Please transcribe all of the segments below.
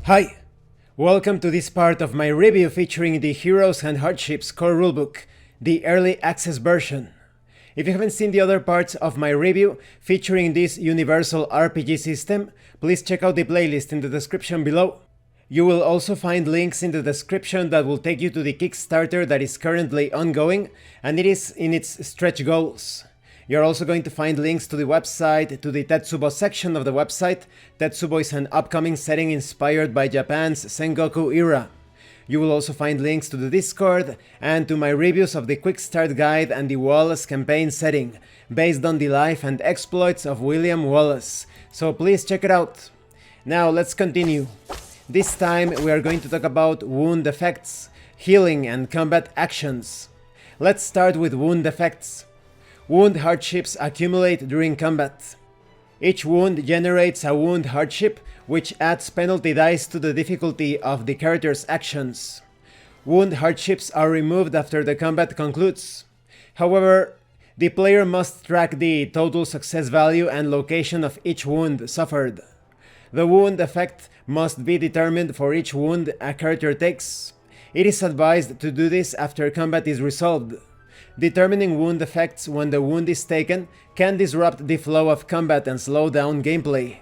Hi! Welcome to this part of my review featuring the Heroes and Hardships core rulebook, the early access version. If you haven't seen the other parts of my review featuring this universal RPG system, please check out the playlist in the description below. You will also find links in the description that will take you to the Kickstarter that is currently ongoing, and it is in its stretch goals. You're also going to find links to the website, to the Tetsubo section of the website. Tetsubo is an upcoming setting inspired by Japan's Sengoku era. You will also find links to the Discord and to my reviews of the Quickstart guide and the Wallace campaign setting, based on the life and exploits of William Wallace. So please check it out. Now let's continue. This time we are going to talk about wound effects, healing and combat actions. Let's start with wound effects. Wound hardships accumulate during combat. Each wound generates a wound hardship, which adds penalty dice to the difficulty of the character's actions. Wound hardships are removed after the combat concludes. However, the player must track the total success value and location of each wound suffered. The wound effect must be determined for each wound a character takes. It is advised to do this after combat is resolved. Determining wound effects when the wound is taken can disrupt the flow of combat and slow down gameplay.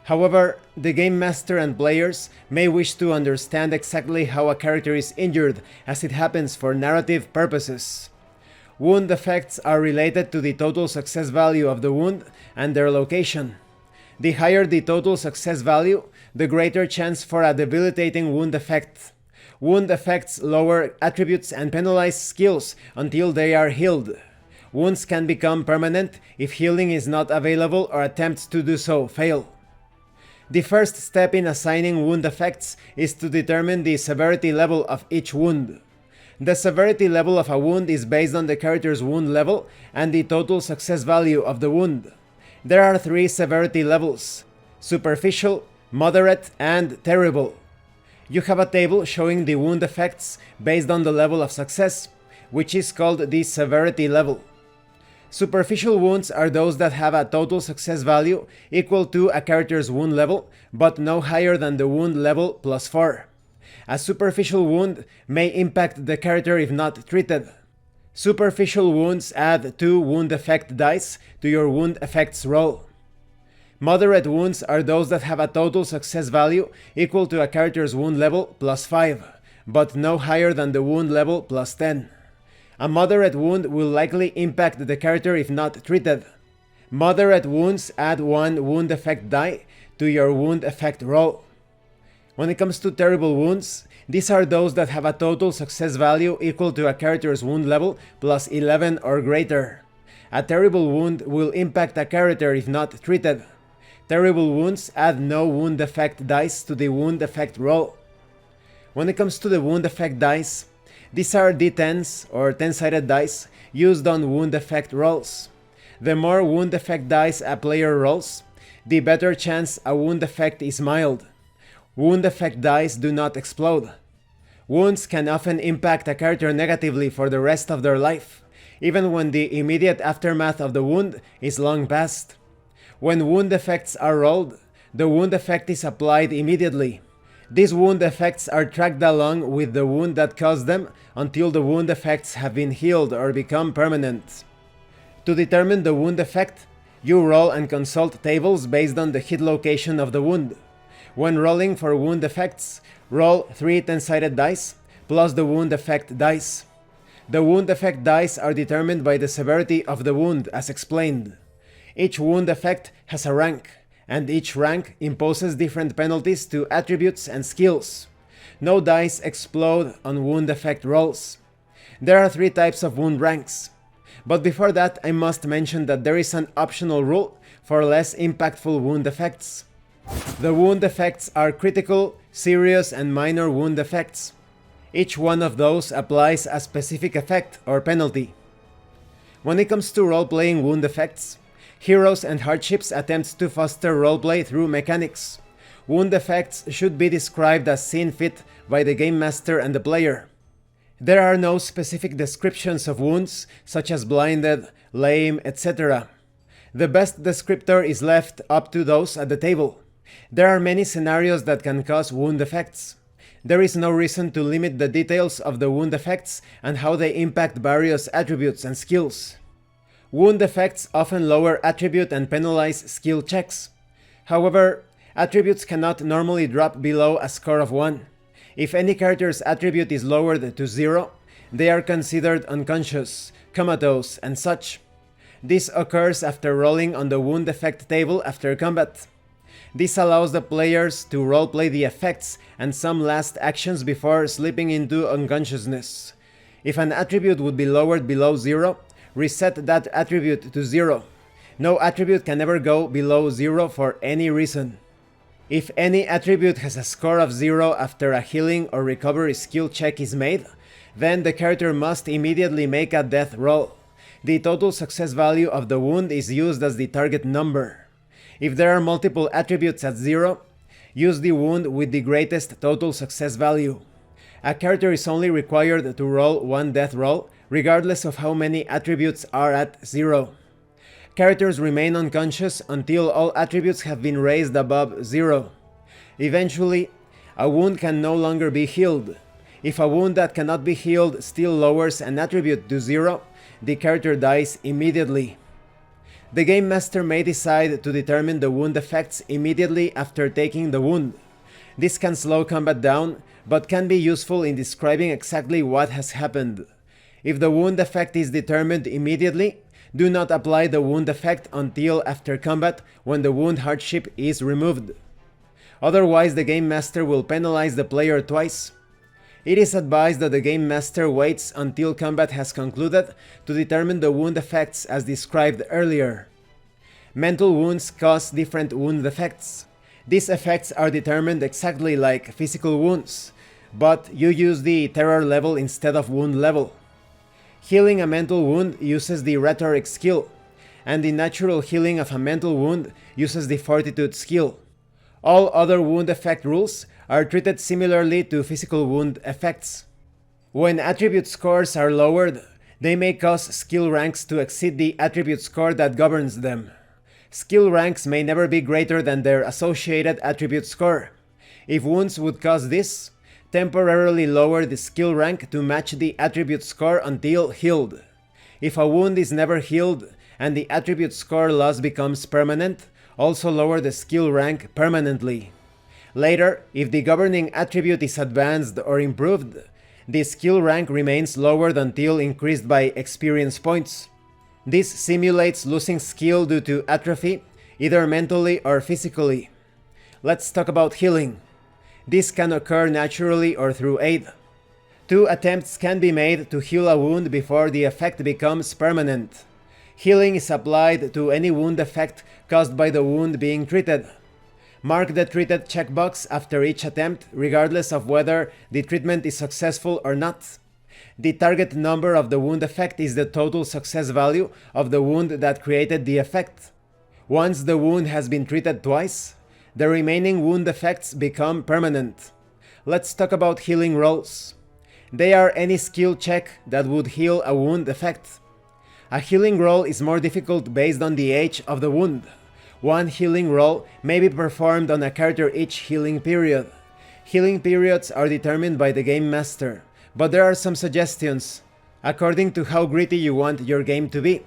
However, the game master and players may wish to understand exactly how a character is injured, as it happens for narrative purposes. Wound effects are related to the total success value of the wound and their location. The higher the total success value, the greater chance for a debilitating wound effect. Wound effects lower attributes and penalize skills until they are healed. Wounds can become permanent if healing is not available or attempts to do so fail. The first step in assigning wound effects is to determine the severity level of each wound. The severity level of a wound is based on the character's wound level and the total success value of the wound. There are three severity levels: superficial, moderate, and terrible. You have a table showing the wound effects based on the level of success, which is called the severity level. Superficial wounds are those that have a total success value equal to a character's wound level, but no higher than the wound level plus 4. A superficial wound may impact the character if not treated. Superficial wounds add 2 wound effect dice to your wound effects roll. Moderate wounds are those that have a total success value equal to a character's wound level plus 5, but no higher than the wound level plus 10. A moderate wound will likely impact the character if not treated. Moderate wounds add 1 wound effect die to your wound effect roll. When it comes to terrible wounds, these are those that have a total success value equal to a character's wound level plus 11 or greater. A terrible wound will impact a character if not treated. Terrible wounds add no wound effect dice to the wound effect roll. When it comes to the wound effect dice, these are d10s or 10-sided dice used on wound effect rolls. The more wound effect dice a player rolls, the better chance a wound effect is mild. Wound effect dice do not explode. Wounds can often impact a character negatively for the rest of their life, even when the immediate aftermath of the wound is long past. When wound effects are rolled, the wound effect is applied immediately. These wound effects are tracked along with the wound that caused them until the wound effects have been healed or become permanent. To determine the wound effect, you roll and consult tables based on the hit location of the wound. When rolling for wound effects, roll 3 10-sided dice plus the wound effect dice. The wound effect dice are determined by the severity of the wound, as explained. Each wound effect has a rank, and each rank imposes different penalties to attributes and skills. No dice explode on wound effect rolls. There are 3 types of wound ranks. But before that, I must mention that there is an optional rule for less impactful wound effects. The wound effects are critical, serious, and minor wound effects. Each one of those applies a specific effect or penalty. When it comes to role-playing wound effects, Heroes and Hardships attempts to foster roleplay through mechanics. Wound effects should be described as seen fit by the game master and the player. There are no specific descriptions of wounds, such as blinded, lame, etc. The best descriptor is left up to those at the table. There are many scenarios that can cause wound effects. There is no reason to limit the details of the wound effects and how they impact various attributes and skills. Wound effects often lower attribute and penalize skill checks. However, attributes cannot normally drop below a score of 1. If any character's attribute is lowered to 0, they are considered unconscious, comatose, and such. This occurs after rolling on the wound effect table after combat. This allows the players to roleplay the effects and some last actions before slipping into unconsciousness. If an attribute would be lowered below 0, reset that attribute to 0. No attribute can ever go below 0 for any reason. If any attribute has a score of 0 after a healing or recovery skill check is made, then the character must immediately make a death roll. The total success value of the wound is used as the target number. If there are multiple attributes at 0, use the wound with the greatest total success value. A character is only required to roll one death roll, regardless of how many attributes are at 0. Characters remain unconscious until all attributes have been raised above 0. Eventually, a wound can no longer be healed. If a wound that cannot be healed still lowers an attribute to 0, the character dies immediately. The Game Master may decide to determine the wound effects immediately after taking the wound. This can slow combat down, but can be useful in describing exactly what has happened. If the wound effect is determined immediately, do not apply the wound effect until after combat when the wound hardship is removed. Otherwise, the Game Master will penalize the player twice. It is advised that the Game Master waits until combat has concluded to determine the wound effects as described earlier. Mental wounds cause different wound effects. These effects are determined exactly like physical wounds, but you use the terror level instead of wound level. Healing a mental wound uses the rhetoric skill, and the natural healing of a mental wound uses the fortitude skill. All other wound effect rules are treated similarly to physical wound effects. When attribute scores are lowered, they may cause skill ranks to exceed the attribute score that governs them. Skill ranks may never be greater than their associated attribute score. If wounds would cause this, temporarily lower the skill rank to match the attribute score until healed. If a wound is never healed and the attribute score loss becomes permanent, also lower the skill rank permanently. Later, if the governing attribute is advanced or improved, the skill rank remains lowered until increased by experience points. This simulates losing skill due to atrophy, either mentally or physically. Let's talk about healing. This can occur naturally or through aid. 2 attempts can be made to heal a wound before the effect becomes permanent. Healing is applied to any wound effect caused by the wound being treated. Mark the treated checkbox after each attempt, regardless of whether the treatment is successful or not. The target number of the wound effect is the total success value of the wound that created the effect. Once the wound has been treated twice, the remaining wound effects become permanent. Let's talk about healing rolls. They are any skill check that would heal a wound effect. A healing roll is more difficult based on the age of the wound. One healing roll may be performed on a character each healing period. Healing periods are determined by the Game Master, but there are some suggestions, according to how gritty you want your game to be.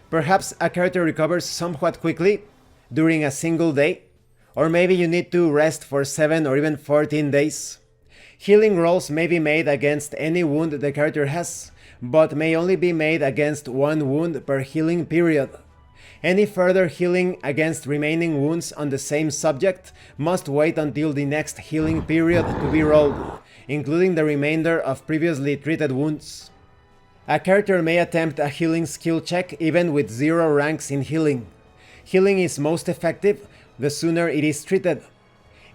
Perhaps a character recovers somewhat quickly, during a single day, or maybe you need to rest for 7 or even 14 days. Healing rolls may be made against any wound the character has, but may only be made against one wound per healing period. Any further healing against remaining wounds on the same subject must wait until the next healing period to be rolled, including the remainder of previously treated wounds. A character may attempt a healing skill check even with 0 ranks in healing. Healing is most effective the sooner it is treated.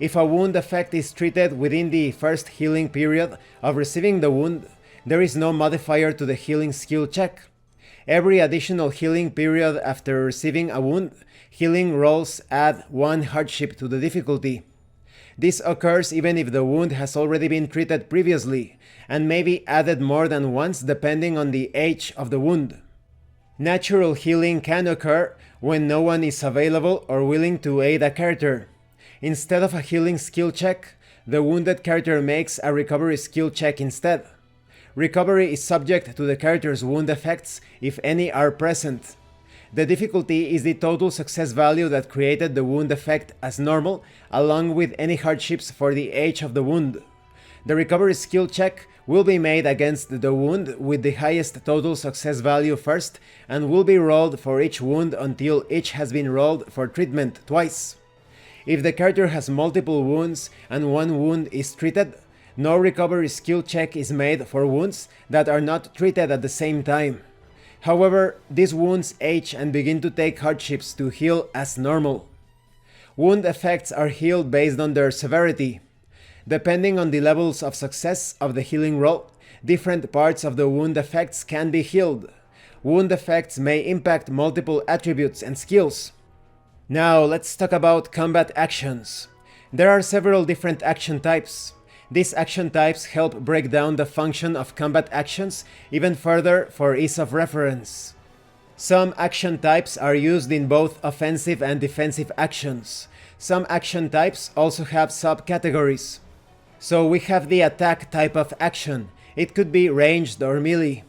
If a wound effect is treated within the first healing period of receiving the wound, there is no modifier to the healing skill check. Every additional healing period after receiving a wound, healing rolls add 1 hardship to the difficulty. This occurs even if the wound has already been treated previously, and may be added more than once depending on the age of the wound. Natural healing can occur when no one is available or willing to aid a character. Instead of a healing skill check, the wounded character makes a recovery skill check instead. Recovery is subject to the character's wound effects, if any are present. The difficulty is the total success value that created the wound effect as normal, along with any hardships for the age of the wound. The recovery skill check will be made against the wound with the highest total success value first, and will be rolled for each wound until each has been rolled for treatment twice. If the character has multiple wounds and one wound is treated, no recovery skill check is made for wounds that are not treated at the same time. However, these wounds age and begin to take hardships to heal as normal. Wound effects are healed based on their severity. Depending on the levels of success of the healing roll, different parts of the wound effects can be healed. Wound effects may impact multiple attributes and skills. Now let's talk about combat actions. There are several different action types. These action types help break down the function of combat actions even further for ease of reference. Some action types are used in both offensive and defensive actions. Some action types also have subcategories. So we have the attack type of action. It could be ranged or melee.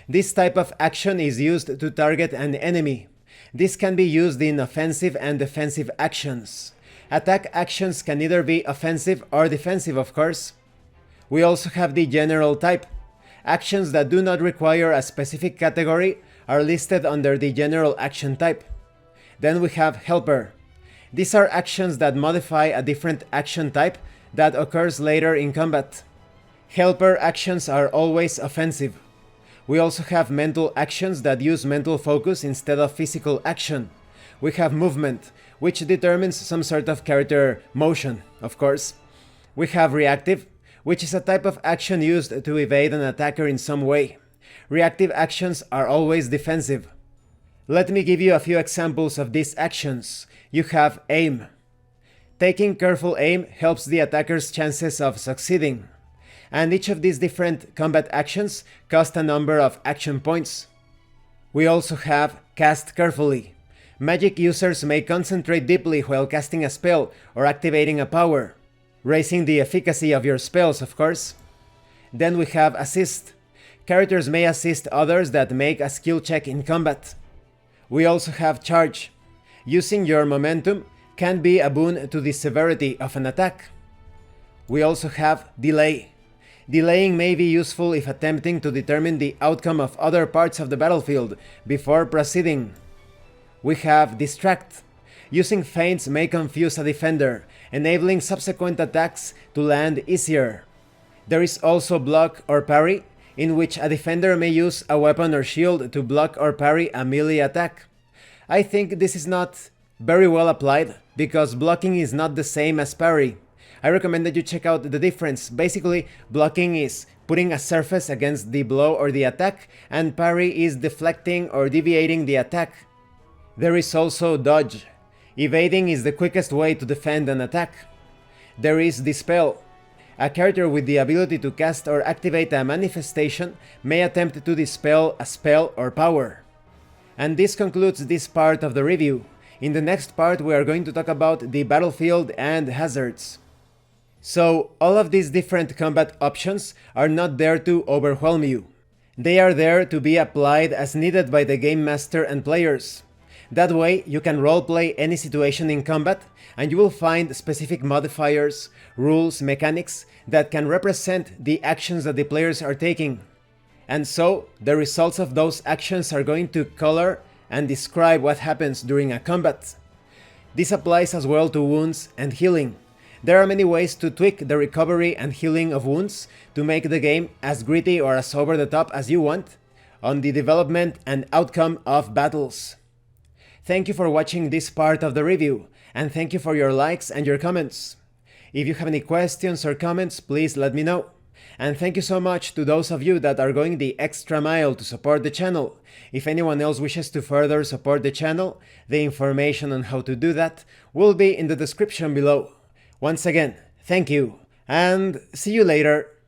This type of action is used to target an enemy. This can be used in offensive and defensive actions. Attack actions can either be offensive or defensive, of course. We also have the general type. Actions that do not require a specific category are listed under the general action type. Then we have helper. These are actions that modify a different action type that occurs later in combat. Helper actions are always offensive. We also have mental actions that use mental focus instead of physical action. We have movement, which determines some sort of character motion, of course. We have reactive, which is a type of action used to evade an attacker in some way. Reactive actions are always defensive. Let me give you a few examples of these actions. You have aim. Taking careful aim helps the attacker's chances of succeeding. And each of these different combat actions cost a number of action points. We also have cast carefully. Magic users may concentrate deeply while casting a spell or activating a power, raising the efficacy of your spells, of course. Then we have assist. Characters may assist others that make a skill check in combat. We also have charge. Using your momentum can be a boon to the severity of an attack. We also have delay. Delaying may be useful if attempting to determine the outcome of other parts of the battlefield before proceeding. We have distract. Using feints may confuse a defender, enabling subsequent attacks to land easier. There is also block or parry, in which a defender may use a weapon or shield to block or parry a melee attack. I think this is not very well applied, because blocking is not the same as parry. I recommend that you check out the difference. Basically, blocking is putting a surface against the blow or the attack, and parry is deflecting or deviating the attack. There is also dodge. Evading is the quickest way to defend an attack. There is dispel. A character with the ability to cast or activate a manifestation may attempt to dispel a spell or power. And this concludes this part of the review. In the next part we are going to talk about the battlefield and hazards. So all of these different combat options are not there to overwhelm you. They are there to be applied as needed by the game master and players. That way you can roleplay any situation in combat, and you will find specific modifiers, rules, mechanics that can represent the actions that the players are taking. And so the results of those actions are going to color and describe what happens during a combat. This applies as well to wounds and healing. There are many ways to tweak the recovery and healing of wounds to make the game as gritty or as over the top as you want on the development and outcome of battles. Thank you for watching this part of the review, and thank you for your likes and your comments. If you have any questions or comments, please let me know. And thank you so much to those of you that are going the extra mile to support the channel. If anyone else wishes to further support the channel, the information on how to do that will be in the description below. Once again, thank you, and see you later.